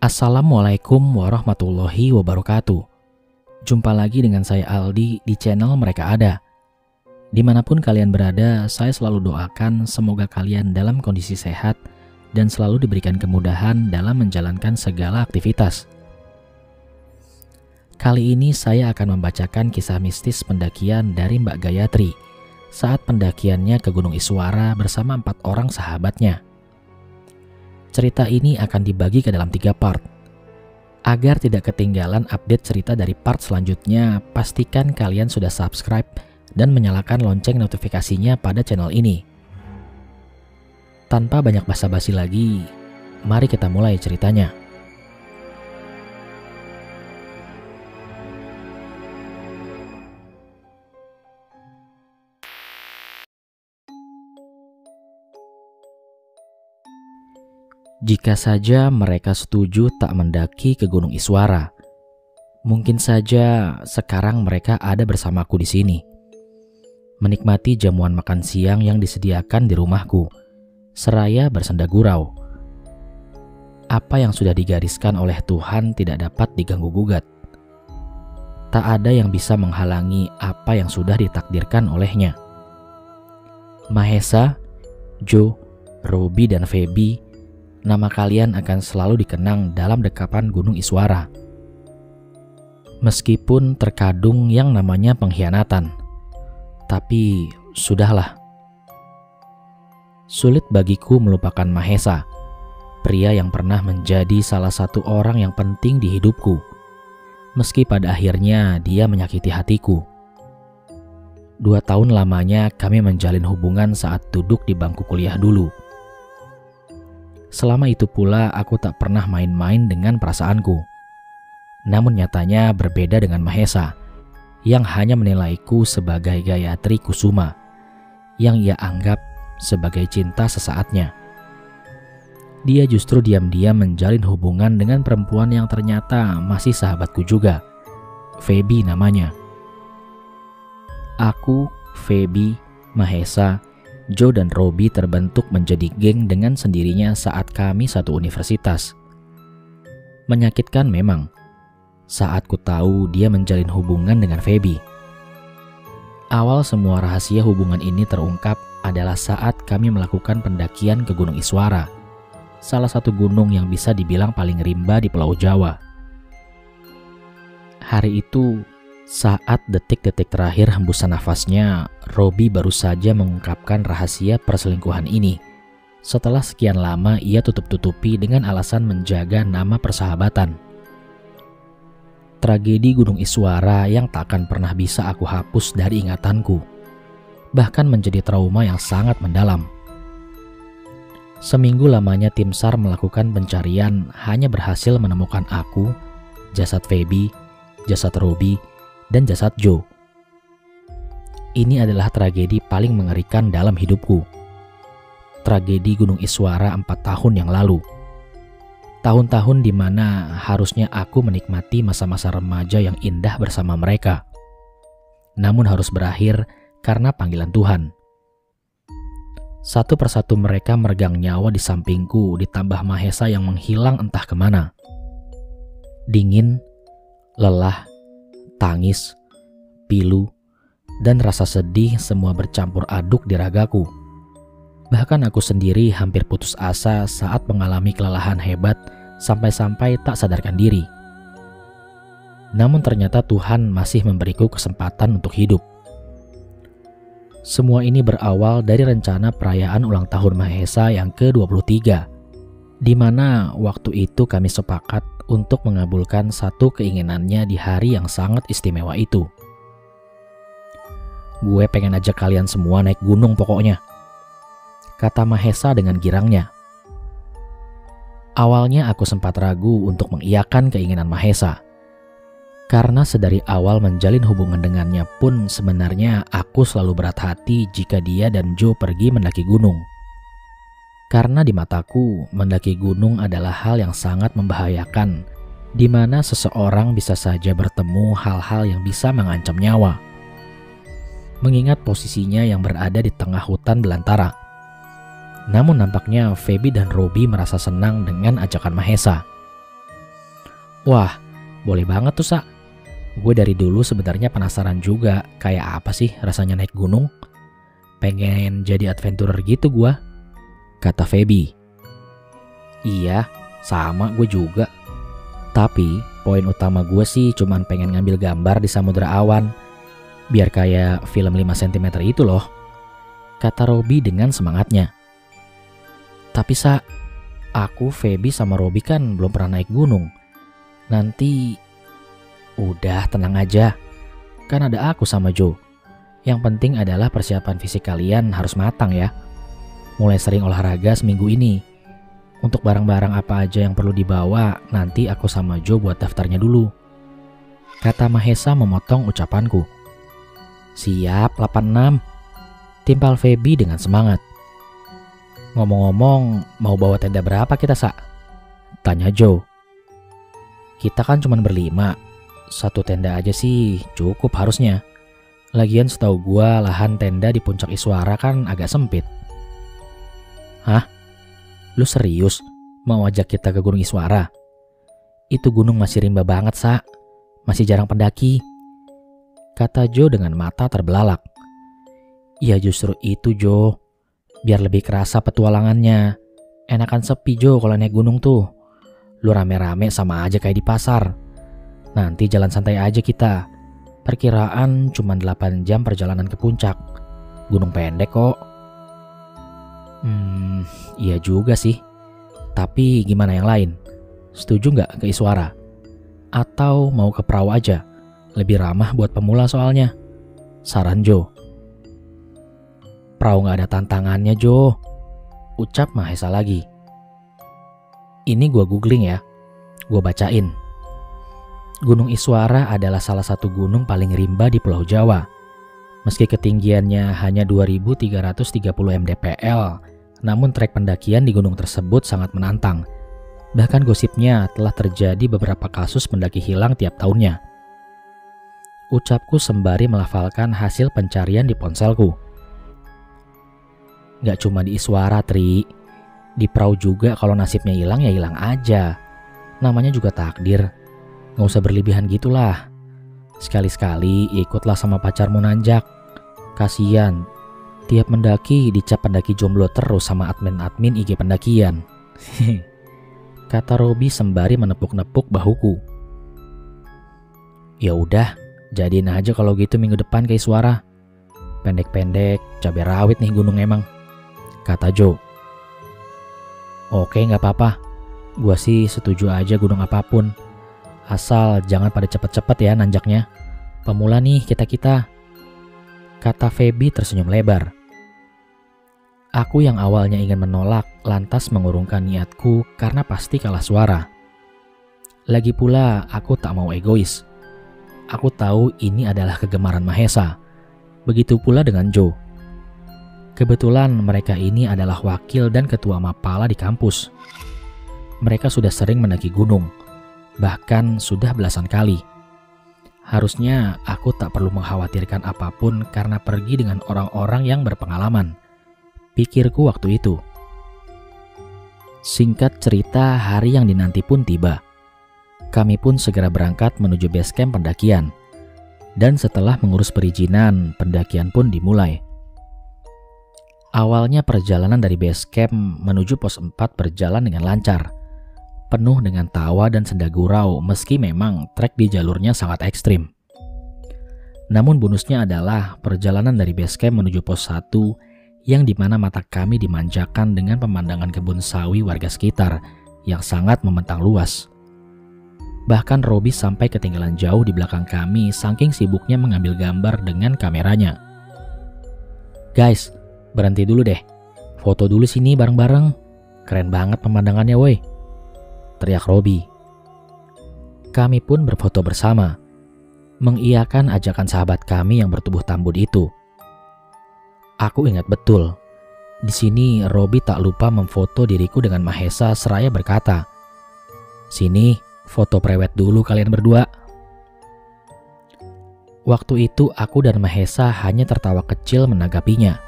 Assalamualaikum warahmatullahi wabarakatuh. Jumpa lagi dengan saya Aldi di channel Mereka Ada. Dimanapun kalian berada, saya selalu doakan semoga kalian dalam kondisi sehat dan selalu diberikan kemudahan dalam menjalankan segala aktivitas. Kali ini saya akan membacakan kisah mistis pendakian dari Mbak Gayatri saat pendakiannya ke Gunung Iswara bersama 4 orang sahabatnya. Cerita ini akan dibagi ke dalam 3 part. Agar tidak ketinggalan update cerita dari part selanjutnya, pastikan kalian sudah subscribe dan menyalakan lonceng notifikasinya pada channel ini. Tanpa banyak basa-basi lagi, mari kita mulai ceritanya. Jika saja mereka setuju tak mendaki ke Gunung Iswara, mungkin saja sekarang mereka ada bersamaku di sini, menikmati jamuan makan siang yang disediakan di rumahku, seraya bersenda gurau. Apa yang sudah digariskan oleh Tuhan tidak dapat diganggu-gugat. Tak ada yang bisa menghalangi apa yang sudah ditakdirkan olehnya. Mahesa, Joe, Robi, dan Feby, nama kalian akan selalu dikenang dalam dekapan Gunung Iswara. Meskipun terkadung yang namanya pengkhianatan, tapi sudahlah. Sulit bagiku melupakan Mahesa, pria yang pernah menjadi salah satu orang yang penting di hidupku, meski pada akhirnya dia menyakiti hatiku. 2 tahun lamanya kami menjalin hubungan saat duduk di bangku kuliah dulu. Selama itu pula aku tak pernah main-main dengan perasaanku. Namun nyatanya berbeda dengan Mahesa, yang hanya menilaiku sebagai Gayatri Kusuma, yang ia anggap sebagai cinta sesaatnya. Dia justru diam-diam menjalin hubungan dengan perempuan yang ternyata masih sahabatku juga, Feby namanya. Aku, Feby, Mahesa, Joe dan Robi terbentuk menjadi geng dengan sendirinya saat kami satu universitas. Menyakitkan memang, saat ku tahu dia menjalin hubungan dengan Feby. Awal semua rahasia hubungan ini terungkap adalah saat kami melakukan pendakian ke Gunung Iswara, salah satu gunung yang bisa dibilang paling rimba di Pulau Jawa. Hari itu, saat detik-detik terakhir hembusan nafasnya, Robi baru saja mengungkapkan rahasia perselingkuhan ini. Setelah sekian lama ia tutup-tutupi dengan alasan menjaga nama persahabatan. Tragedi Gunung Iswara yang tak akan pernah bisa aku hapus dari ingatanku, bahkan menjadi trauma yang sangat mendalam. Seminggu lamanya tim SAR melakukan pencarian hanya berhasil menemukan aku, jasad Feby, jasad Robi, dan jasad Joe. Ini adalah tragedi paling mengerikan dalam hidupku. Tragedi Gunung Iswara 4 tahun yang lalu. Tahun-tahun di mana harusnya aku menikmati masa-masa remaja yang indah bersama mereka. Namun harus berakhir karena panggilan Tuhan. Satu persatu mereka meregang nyawa di sampingku, ditambah Mahesa yang menghilang entah kemana. Dingin, lelah, tangis, pilu, dan rasa sedih semua bercampur aduk di ragaku. Bahkan aku sendiri hampir putus asa saat mengalami kelelahan hebat sampai-sampai tak sadarkan diri. Namun ternyata Tuhan masih memberiku kesempatan untuk hidup. Semua ini berawal dari rencana perayaan ulang tahun Mahesa yang ke-23, di mana waktu itu kami sepakat untuk mengabulkan satu keinginannya di hari yang sangat istimewa itu. "Gue pengen ajak kalian semua naik gunung pokoknya," kata Mahesa dengan girangnya. Awalnya aku sempat ragu untuk mengiyakan keinginan Mahesa, karena sedari awal menjalin hubungan dengannya pun sebenarnya aku selalu berat hati jika dia dan Joe pergi mendaki gunung. Karena di mataku, mendaki gunung adalah hal yang sangat membahayakan, di mana seseorang bisa saja bertemu hal-hal yang bisa mengancam nyawa. Mengingat posisinya yang berada di tengah hutan belantara. Namun nampaknya Feby dan Robi merasa senang dengan ajakan Mahesa. Wah, boleh banget tuh, Sa. Gue dari dulu sebenarnya penasaran juga kayak apa sih rasanya naik gunung. Pengen jadi adventurer gitu gue, kata Feby. Iya, sama gue juga. Tapi poin utama gue sih cuman pengen ngambil gambar di samudera awan. Biar kayak film 5 cm itu loh, kata Robi dengan semangatnya. Tapi Sa, aku, Feby sama Robi kan belum pernah naik gunung. Nanti... Udah, tenang aja. Kan ada aku sama Joe. Yang penting adalah persiapan fisik kalian harus matang ya. Mulai sering olahraga seminggu ini. Untuk barang-barang apa aja yang perlu dibawa, nanti aku sama Joe buat daftarnya dulu, kata Mahesa memotong ucapanku. Siap, 86, timpal Feby dengan semangat. Ngomong-ngomong, mau bawa tenda berapa kita, Sa? Tanya Joe. Kita kan cuma berlima. Satu tenda aja sih cukup harusnya. Lagian setahu gua lahan tenda di puncak Iswara kan agak sempit. Hah? Lu serius mau ajak kita ke Gunung Iswara? Itu gunung masih rimba banget, Sa. Masih jarang pendaki, kata Joe dengan mata terbelalak. Ya justru itu, Joe. Biar lebih kerasa petualangannya. Enakan sepi, Joe, kalau naik gunung tuh. Lu rame-rame sama aja kayak di pasar. Nanti jalan santai aja kita. Perkiraan cuma 8 jam perjalanan ke puncak. Gunung pendek kok. Iya juga sih. Tapi gimana yang lain? Setuju nggak ke Iswara? Atau mau ke perahu aja? Lebih ramah buat pemula soalnya, saran Joe. Perahu nggak ada tantangannya, Joe, ucap Mahesa lagi. Ini gua googling ya. Gua bacain. Gunung Iswara adalah salah satu gunung paling rimba di Pulau Jawa. Meski ketinggiannya hanya 2.330 mdpl, namun trek pendakian di gunung tersebut sangat menantang. Bahkan gosipnya telah terjadi beberapa kasus pendaki hilang tiap tahunnya. Ucapku sembari melafalkan hasil pencarian di ponselku. Gak cuma di Iswara, Tri. Di perahu juga kalau nasibnya hilang ya hilang aja. Namanya juga takdir. Gak usah berlebihan gitulah. Sekali-sekali ikutlah sama pacarmu nanjak. Kasian, tiap mendaki dicap pendaki jomblo terus sama admin-admin IG pendakian. Kata Robi sembari menepuk-nepuk bahuku. Ya udah, jadiin aja kalau gitu minggu depan ke Iswara. Pendek-pendek, cabai rawit nih gunung emang, kata Joe. Oke, gak apa-apa. Gua sih setuju aja gunung apapun. Asal jangan pada cepet-cepet ya nanjaknya. Pemula nih kita-kita, kata Feby tersenyum lebar. Aku yang awalnya ingin menolak lantas mengurungkan niatku karena pasti kalah suara. Lagi pula aku tak mau egois. Aku tahu ini adalah kegemaran Mahesa. Begitu pula dengan Joe. Kebetulan mereka ini adalah wakil dan ketua Mapala di kampus. Mereka sudah sering mendaki gunung. Bahkan sudah belasan kali. Harusnya aku tak perlu mengkhawatirkan apapun karena pergi dengan orang-orang yang berpengalaman, pikirku waktu itu. Singkat cerita, hari yang dinanti pun tiba. Kami pun segera berangkat menuju base camp pendakian. Dan setelah mengurus perizinan, pendakian pun dimulai. Awalnya perjalanan dari base camp menuju pos 4 berjalan dengan lancar. Penuh dengan tawa dan senda gurau meski memang trek di jalurnya sangat ekstrim. Namun bonusnya adalah perjalanan dari base camp menuju pos 1 yang dimana mata kami dimanjakan dengan pemandangan kebun sawi warga sekitar yang sangat membentang luas. Bahkan Robi sampai ketinggalan jauh di belakang kami saking sibuknya mengambil gambar dengan kameranya. Guys, berhenti dulu deh. Foto dulu sini bareng-bareng. Keren banget pemandangannya woi, teriak Robi. Kami pun berfoto bersama, mengiyakan ajakan sahabat kami yang bertubuh tambun itu. Aku ingat betul, di sini Robi tak lupa memfoto diriku dengan Mahesa seraya berkata, "Sini, foto prewed dulu kalian berdua." Waktu itu aku dan Mahesa hanya tertawa kecil menanggapinya.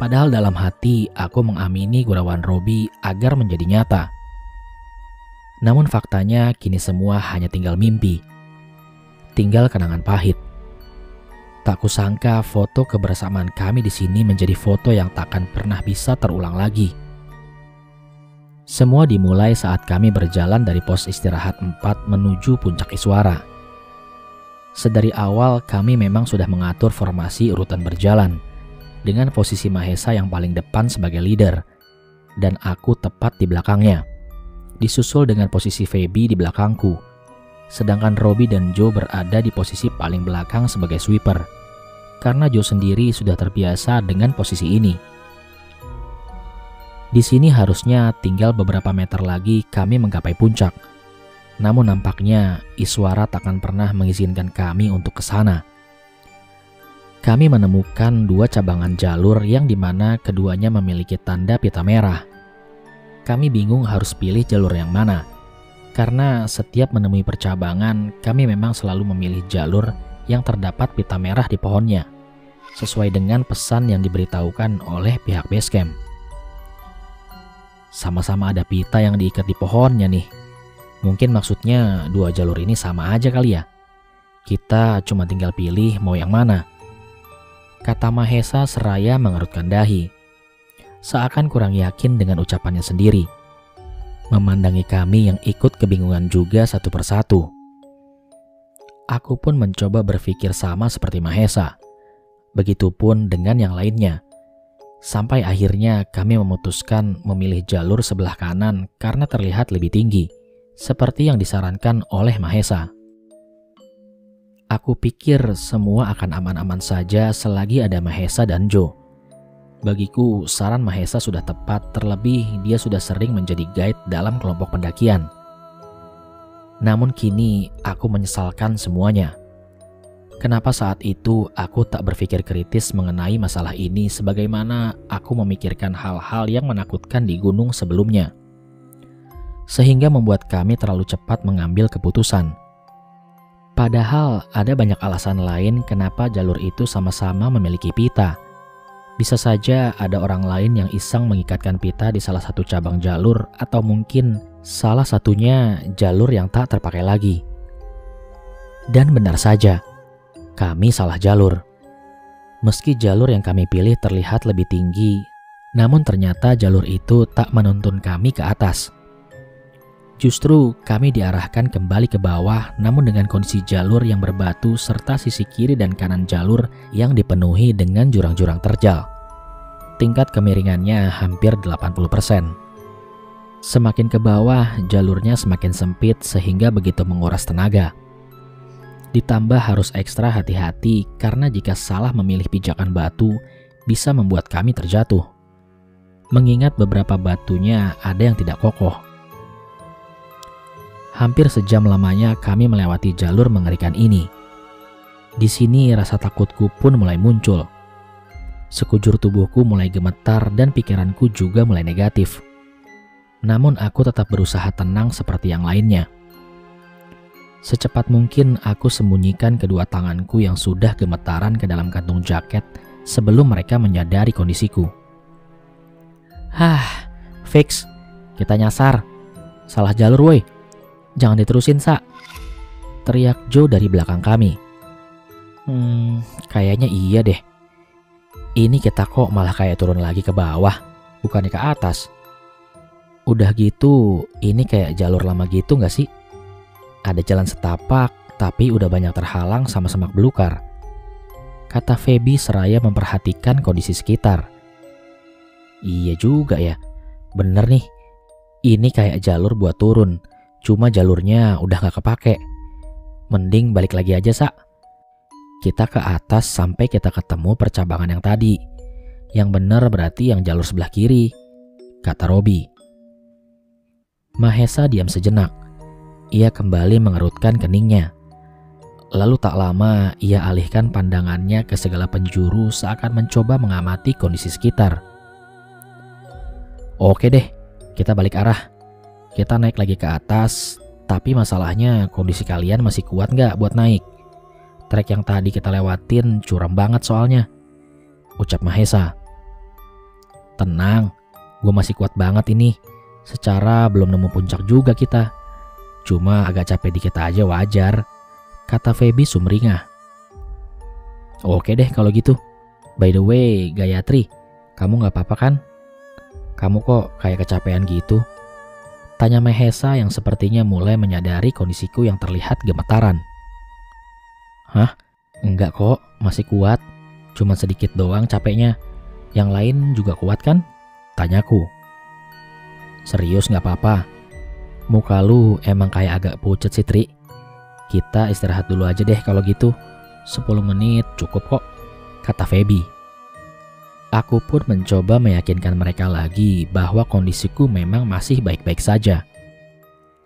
Padahal dalam hati aku mengamini gurauan Robi agar menjadi nyata. Namun faktanya kini semua hanya tinggal mimpi. Tinggal kenangan pahit. Tak kusangka foto kebersamaan kami di sini menjadi foto yang takkan pernah bisa terulang lagi. Semua dimulai saat kami berjalan dari pos istirahat 4 menuju puncak Iswara. Sedari awal kami memang sudah mengatur formasi urutan berjalan, dengan posisi Mahesa yang paling depan sebagai leader, dan aku tepat di belakangnya. Disusul dengan posisi Feby di belakangku, sedangkan Robi dan Joe berada di posisi paling belakang sebagai sweeper, karena Joe sendiri sudah terbiasa dengan posisi ini. Di sini harusnya tinggal beberapa meter lagi kami menggapai puncak, namun nampaknya Iswara takkan pernah mengizinkan kami untuk ke sana. Kami menemukan 2 cabangan jalur yang dimana keduanya memiliki tanda pita merah. Kami bingung harus pilih jalur yang mana, karena setiap menemui percabangan kami memang selalu memilih jalur yang terdapat pita merah di pohonnya, sesuai dengan pesan yang diberitahukan oleh pihak base camp. Sama-sama ada pita yang diikat di pohonnya nih. Mungkin maksudnya 2 jalur ini sama aja kali ya. Kita cuma tinggal pilih mau yang mana, kata Mahesa seraya mengerutkan dahi, seakan kurang yakin dengan ucapannya sendiri. Memandangi kami yang ikut kebingungan juga satu persatu. Aku pun mencoba berpikir sama seperti Mahesa. Begitupun dengan yang lainnya. Sampai akhirnya kami memutuskan memilih jalur sebelah kanan karena terlihat lebih tinggi, seperti yang disarankan oleh Mahesa. Aku pikir semua akan aman-aman saja selagi ada Mahesa dan Joe. Bagiku, saran Mahesa sudah tepat, terlebih dia sudah sering menjadi guide dalam kelompok pendakian. Namun kini aku menyesalkan semuanya. Kenapa saat itu aku tak berpikir kritis mengenai masalah ini sebagaimana aku memikirkan hal-hal yang menakutkan di gunung sebelumnya. Sehingga membuat kami terlalu cepat mengambil keputusan. Padahal ada banyak alasan lain kenapa jalur itu sama-sama memiliki pita. Bisa saja ada orang lain yang iseng mengikatkan pita di salah satu cabang jalur, atau mungkin salah satunya jalur yang tak terpakai lagi. Dan benar saja, kami salah jalur. Meski jalur yang kami pilih terlihat lebih tinggi, namun ternyata jalur itu tak menuntun kami ke atas. Justru kami diarahkan kembali ke bawah, namun dengan kondisi jalur yang berbatu serta sisi kiri dan kanan jalur yang dipenuhi dengan jurang-jurang terjal. Tingkat kemiringannya hampir 80%. Semakin ke bawah, jalurnya semakin sempit sehingga begitu menguras tenaga. Ditambah harus ekstra hati-hati karena jika salah memilih pijakan batu bisa membuat kami terjatuh. Mengingat beberapa batunya ada yang tidak kokoh. Hampir sejam lamanya kami melewati jalur mengerikan ini. Di sini rasa takutku pun mulai muncul. Sekujur tubuhku mulai gemetar dan pikiranku juga mulai negatif. Namun aku tetap berusaha tenang seperti yang lainnya. Secepat mungkin aku sembunyikan kedua tanganku yang sudah gemetaran ke dalam kantung jaket sebelum mereka menyadari kondisiku. Hah, fix, kita nyasar. Salah jalur woi. Jangan diterusin, Sa. Teriak Joe dari belakang kami. Kayaknya iya deh. Ini kita kok malah kayak turun lagi ke bawah, bukannya ke atas. Udah gitu, ini kayak jalur lama gitu gak sih? Ada jalan setapak, tapi udah banyak terhalang sama semak belukar. Kata Feby seraya memperhatikan kondisi sekitar. Iya juga ya, bener nih. Ini kayak jalur buat turun. Cuma jalurnya udah gak kepake. Mending balik lagi aja, Sa. Kita ke atas sampai kita ketemu percabangan yang tadi. Yang bener berarti yang jalur sebelah kiri, kata Robi. Mahesa diam sejenak. Ia kembali mengerutkan keningnya. Lalu tak lama ia alihkan pandangannya ke segala penjuru seakan mencoba mengamati kondisi sekitar. Oke deh, kita balik arah. Kita naik lagi ke atas, tapi masalahnya kondisi kalian masih kuat nggak buat naik? Trek yang tadi kita lewatin curam banget soalnya, ucap Mahesa. Tenang, gue masih kuat banget ini. Secara belum nemu puncak juga kita. Cuma agak capek dikit aja wajar, kata Feby sumringah. Oke deh kalau gitu. By the way, Gayatri, kamu gak apa-apa kan? Kamu kok kayak kecapean gitu? Tanya Mahesa yang sepertinya mulai menyadari kondisiku yang terlihat gemetaran. Hah? Enggak kok, masih kuat. Cuma sedikit doang capeknya. Yang lain juga kuat kan? Tanyaku. Serius gak apa-apa? Muka lu emang kayak agak pucet sih, Tri. Kita istirahat dulu aja deh kalau gitu. 10 menit cukup kok, kata Feby. Aku pun mencoba meyakinkan mereka lagi bahwa kondisiku memang masih baik-baik saja.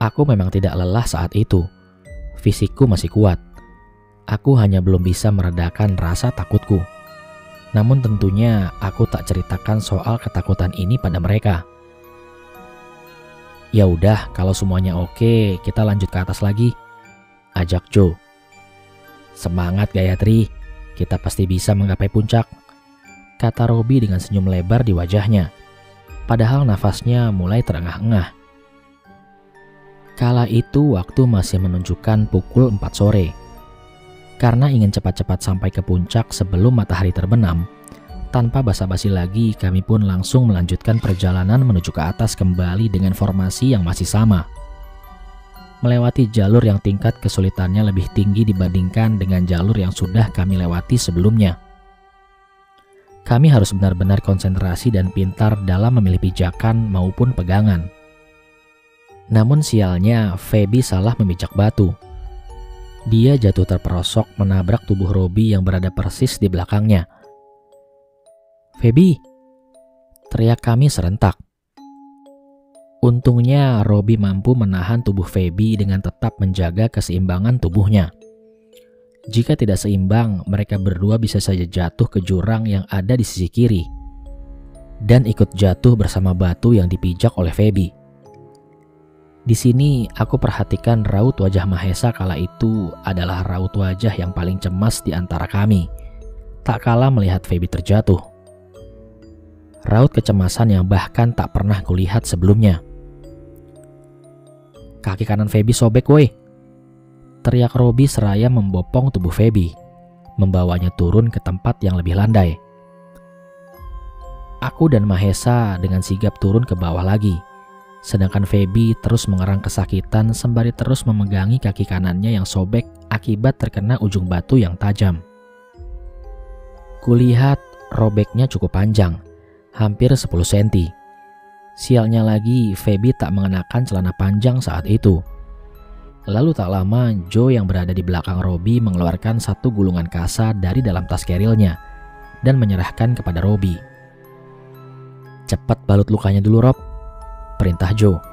Aku memang tidak lelah saat itu. Fisikku masih kuat. Aku hanya belum bisa meredakan rasa takutku. Namun tentunya aku tak ceritakan soal ketakutan ini pada mereka. Ya udah, kalau semuanya oke, kita lanjut ke atas lagi, ajak Joe. Semangat Gayatri, kita pasti bisa menggapai puncak, kata Robi dengan senyum lebar di wajahnya. Padahal nafasnya mulai terengah-engah. Kala itu waktu masih menunjukkan pukul 4 sore. Karena ingin cepat-cepat sampai ke puncak sebelum matahari terbenam, tanpa basa-basi lagi kami pun langsung melanjutkan perjalanan menuju ke atas kembali dengan formasi yang masih sama. Melewati jalur yang tingkat kesulitannya lebih tinggi dibandingkan dengan jalur yang sudah kami lewati sebelumnya. Kami harus benar-benar konsentrasi dan pintar dalam memilih pijakan maupun pegangan. Namun sialnya, Feby salah memijak batu. Dia jatuh terperosok menabrak tubuh Robi yang berada persis di belakangnya. Feby! Teriak kami serentak. Untungnya Robi mampu menahan tubuh Feby dengan tetap menjaga keseimbangan tubuhnya. Jika tidak seimbang, mereka berdua bisa saja jatuh ke jurang yang ada di sisi kiri dan ikut jatuh bersama batu yang dipijak oleh Feby. Di sini aku perhatikan raut wajah Mahesa kala itu adalah raut wajah yang paling cemas di antara kami, tak kalah melihat Feby terjatuh. Raut kecemasan yang bahkan tak pernah kulihat sebelumnya. Kaki kanan Feby sobek woi, teriak Robi seraya membopong tubuh Feby, membawanya turun ke tempat yang lebih landai. Aku dan Mahesa dengan sigap turun ke bawah lagi, sedangkan Feby terus mengerang kesakitan sembari terus memegangi kaki kanannya yang sobek akibat terkena ujung batu yang tajam. Kulihat robeknya cukup panjang, hampir 10 cm. Sialnya lagi, Feby tak mengenakan celana panjang saat itu. Lalu tak lama, Joe yang berada di belakang Robi mengeluarkan satu gulungan kasa dari dalam tas kerilnya dan menyerahkan kepada Robi. Cepat balut lukanya dulu, Rob, perintah Joe.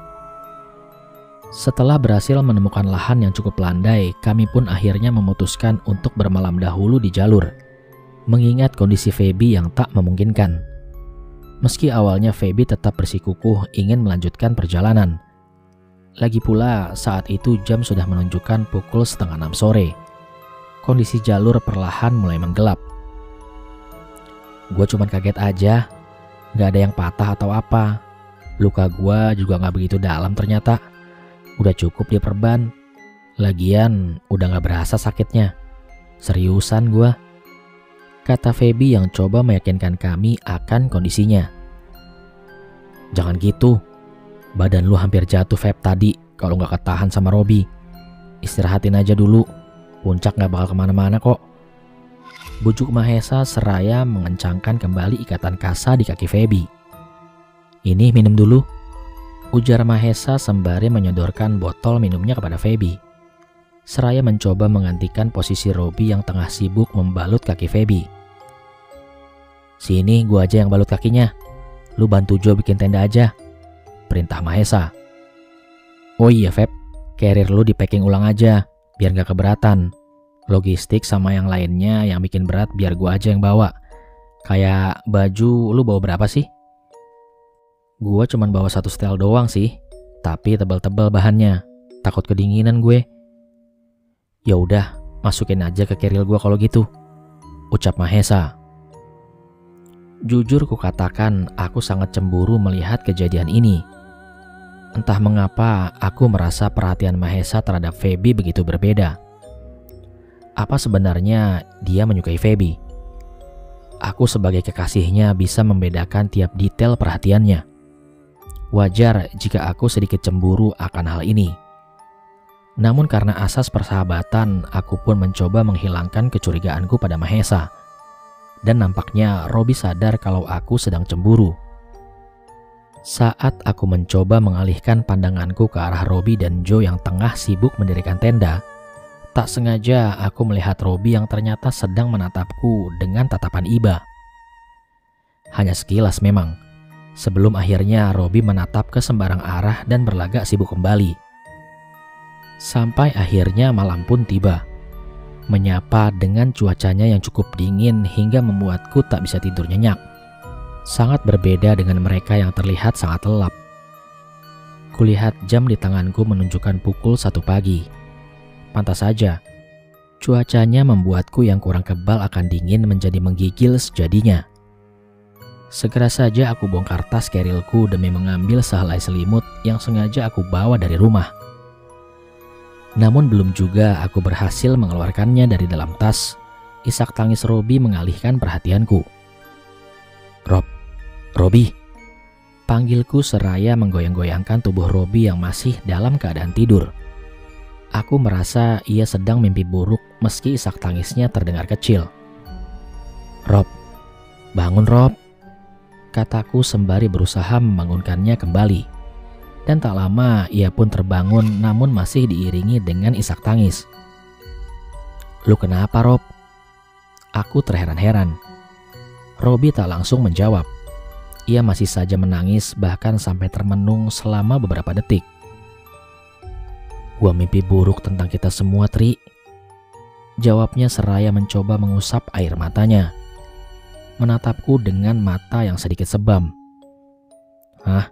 Setelah berhasil menemukan lahan yang cukup landai, kami pun akhirnya memutuskan untuk bermalam dahulu di jalur, mengingat kondisi Feby yang tak memungkinkan. Meski awalnya Feby tetap bersikukuh ingin melanjutkan perjalanan. Lagi pula saat itu jam sudah menunjukkan pukul 5:30 sore. Kondisi jalur perlahan mulai menggelap. Gue cuman kaget aja, gak ada yang patah atau apa. Luka gue juga gak begitu dalam ternyata. Udah cukup diperban. Lagian udah gak berasa sakitnya. Seriusan gue, kata Feby yang coba meyakinkan kami akan kondisinya. Jangan gitu, badan lu hampir jatuh Feb tadi kalau gak ketahan sama Robi. Istirahatin aja dulu, puncak gak bakal kemana-mana kok. Bujuk Mahesa seraya mengencangkan kembali ikatan kasa di kaki Feby. Ini minum dulu, ujar Mahesa sembari menyodorkan botol minumnya kepada Feby. Seraya mencoba menggantikan posisi Robi yang tengah sibuk membalut kaki Feby. Sini gua aja yang balut kakinya, lu bantu Joe bikin tenda aja, perintah Mahesa. Oh iya Feb, carrier lu di packing ulang aja, biar gak keberatan. Logistik sama yang lainnya yang bikin berat biar gua aja yang bawa. Kayak baju lu bawa berapa sih? Gua cuman bawa 1 setel doang sih, tapi tebal-tebal bahannya, takut kedinginan gue. Ya udah, masukin aja ke carrier gua kalau gitu, ucap Mahesa. Jujur kukatakan aku sangat cemburu melihat kejadian ini. Entah mengapa aku merasa perhatian Mahesa terhadap Feby begitu berbeda. Apa sebenarnya dia menyukai Feby? Aku sebagai kekasihnya bisa membedakan tiap detail perhatiannya. Wajar jika aku sedikit cemburu akan hal ini. Namun karena asas persahabatan, aku pun mencoba menghilangkan kecurigaanku pada Mahesa. Dan nampaknya Robi sadar kalau aku sedang cemburu. Saat aku mencoba mengalihkan pandanganku ke arah Robi dan Joe yang tengah sibuk mendirikan tenda, tak sengaja aku melihat Robi yang ternyata sedang menatapku dengan tatapan iba. Hanya sekilas memang, sebelum akhirnya Robi menatap ke sembarang arah dan berlagak sibuk kembali. Sampai akhirnya malam pun tiba, menyapa dengan cuacanya yang cukup dingin hingga membuatku tak bisa tidur nyenyak. Sangat berbeda dengan mereka yang terlihat sangat lelap. Kulihat jam di tanganku menunjukkan pukul 1 pagi. Pantas saja, cuacanya membuatku yang kurang kebal akan dingin menjadi menggigil sejadinya. Segera saja aku bongkar tas kerilku demi mengambil sehelai selimut yang sengaja aku bawa dari rumah. Namun belum juga aku berhasil mengeluarkannya dari dalam tas, isak tangis Robi mengalihkan perhatianku. Robi, panggilku seraya menggoyang-goyangkan tubuh Robi yang masih dalam keadaan tidur. Aku merasa ia sedang mimpi buruk meski isak tangisnya terdengar kecil. Rob, bangun Rob, kataku sembari berusaha membangunkannya kembali. Dan tak lama ia pun terbangun namun masih diiringi dengan isak tangis. Lu kenapa Rob? Aku terheran-heran. Robi tak langsung menjawab. Ia masih saja menangis bahkan sampai termenung selama beberapa detik. Gua mimpi buruk tentang kita semua, Tri. Jawabnya seraya mencoba mengusap air matanya. Menatapku dengan mata yang sedikit sebam. Hah?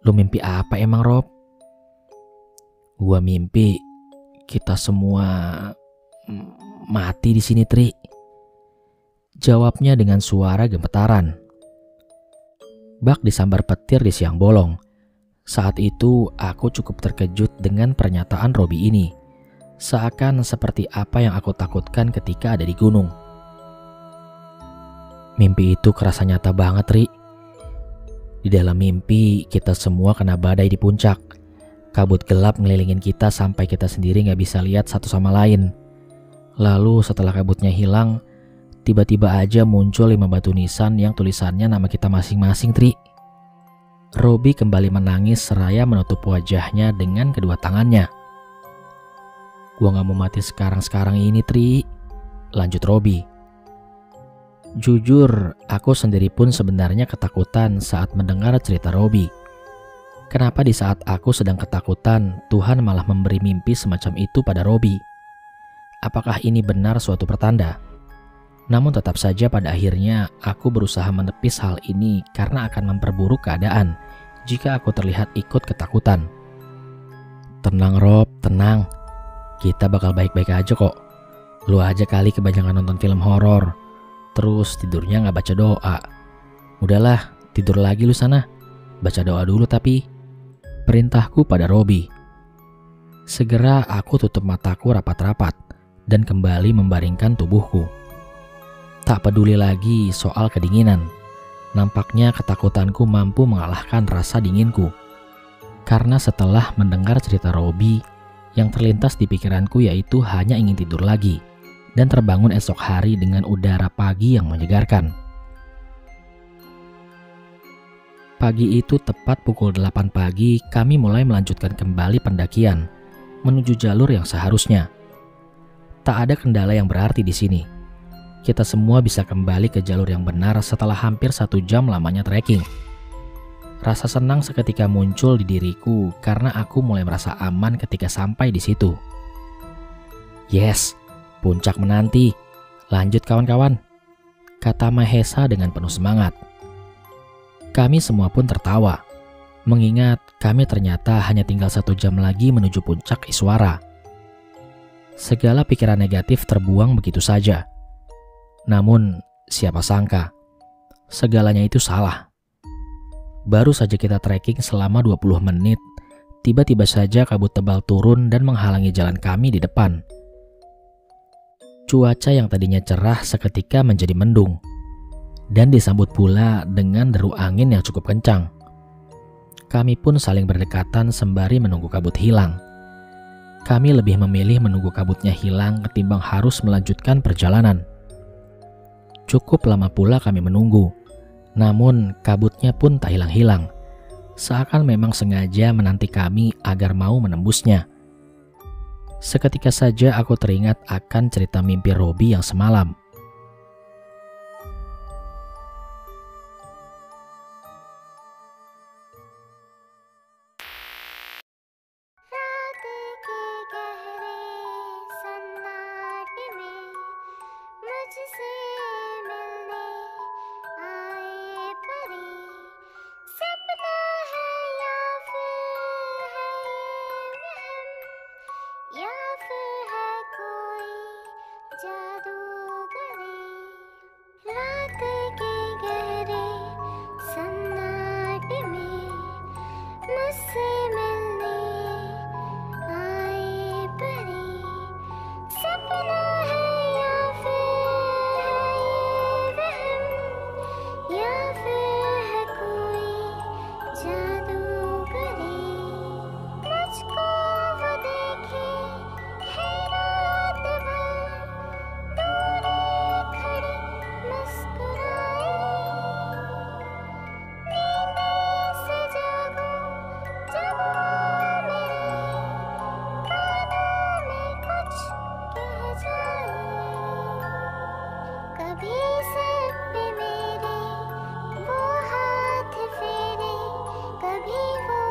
Lu mimpi apa emang, Rob? Gua mimpi kita semua mati di sini, Tri. Jawabnya dengan suara gemetaran. Bak disambar petir di siang bolong. Saat itu aku cukup terkejut dengan pernyataan Robi ini. Seakan seperti apa yang aku takutkan ketika ada di gunung. Mimpi itu kerasa nyata banget, Ri. Di dalam mimpi kita semua kena badai di puncak. Kabut gelap ngelilingin kita sampai kita sendiri gak bisa lihat satu sama lain. Lalu setelah kabutnya hilang, tiba-tiba aja muncul 5 batu nisan yang tulisannya nama kita masing-masing, Tri. Robi kembali menangis seraya menutup wajahnya dengan kedua tangannya. Gua gak mau mati sekarang-sekarang ini, Tri, lanjut Robi. Jujur, aku sendiri pun sebenarnya ketakutan saat mendengar cerita Robi. Kenapa di saat aku sedang ketakutan, Tuhan malah memberi mimpi semacam itu pada Robi? Apakah ini benar suatu pertanda? Namun tetap saja pada akhirnya aku berusaha menepis hal ini karena akan memperburuk keadaan jika aku terlihat ikut ketakutan. Tenang Rob, tenang. Kita bakal baik-baik aja kok. Lu aja kali kebanyakan nonton film horor. Terus tidurnya gak baca doa. Udahlah, tidur lagi lu sana. Baca doa dulu tapi. Perintahku pada Robi. Segera aku tutup mataku rapat-rapat dan kembali membaringkan tubuhku. Tak peduli lagi soal kedinginan. Nampaknya ketakutanku mampu mengalahkan rasa dinginku. Karena setelah mendengar cerita Robi, yang terlintas di pikiranku yaitu hanya ingin tidur lagi dan terbangun esok hari dengan udara pagi yang menyegarkan. Pagi itu tepat pukul 8 pagi kami mulai melanjutkan kembali pendakian menuju jalur yang seharusnya. Tak ada kendala yang berarti di sini. Kita semua bisa kembali ke jalur yang benar setelah hampir 1 jam lamanya trekking. Rasa senang seketika muncul di diriku karena aku mulai merasa aman ketika sampai di situ. Yes, puncak menanti. Lanjut kawan-kawan, kata Mahesa dengan penuh semangat. Kami semua pun tertawa, mengingat kami ternyata hanya tinggal 1 jam lagi menuju puncak Iswara. Segala pikiran negatif terbuang begitu saja. Namun, siapa sangka, segalanya itu salah. Baru saja kita trekking selama 20 menit, tiba-tiba saja kabut tebal turun dan menghalangi jalan kami di depan. Cuaca yang tadinya cerah seketika menjadi mendung, dan disambut pula dengan deru angin yang cukup kencang. Kami pun saling berdekatan sembari menunggu kabut hilang. Kami lebih memilih menunggu kabutnya hilang ketimbang harus melanjutkan perjalanan. Cukup lama pula kami menunggu, namun kabutnya pun tak hilang-hilang. Seakan memang sengaja menanti kami agar mau menembusnya. Seketika saja aku teringat akan cerita mimpi Robi yang semalam. कभी वो